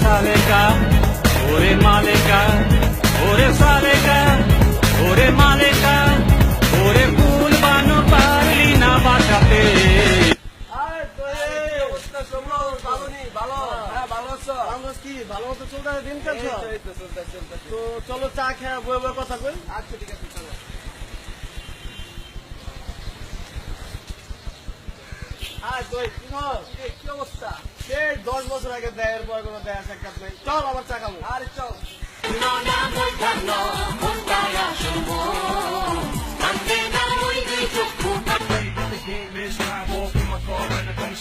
সালেকা ওরে মালেকা ওরে সালেকা ওরে মালেকা ওরে ফুল বানো পারলি না বাঁচাতে। চলো চা খেয়ে বই বই কথা কই। আচ্ছা ঠিক আছে চলো। কি অবস্থা? সে 10 বছর আগে দেয়ের পর কোনো দেয়া সাক্ষাৎ নেই। চল আবার চা খাবো। আরে চল।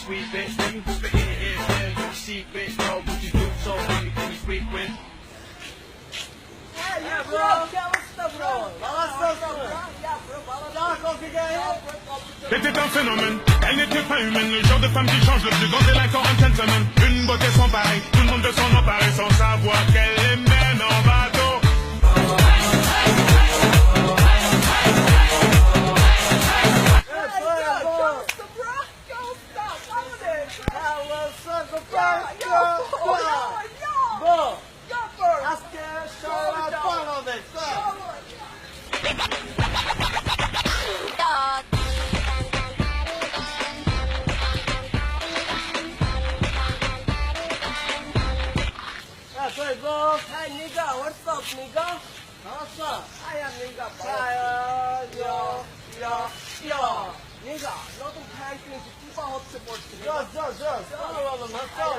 Sweet bitch, when you spit in your ear, yeah, you see bitch, know what you do, so when you can speak with. Yeah, bro. ¿Qué অবস্থা, bro? ভালো আছো? চা কফি খাই। C'était un phénomène, elle n'était pas humaine, le genre de femme qui change le plus grand délinquant en gentleman. Une beauté sans pareil, tout le monde veut s'en emparer sans savoir qu'elle les mène en bateau. আজকে সারা Bangladesh Hey, bro. Hey, nigga. What's up, nigga? What's up? I am nigga. Yo. Nigga, নতুন খাই কিনেছি কিপা হচ্ছে পড়ছে। চল।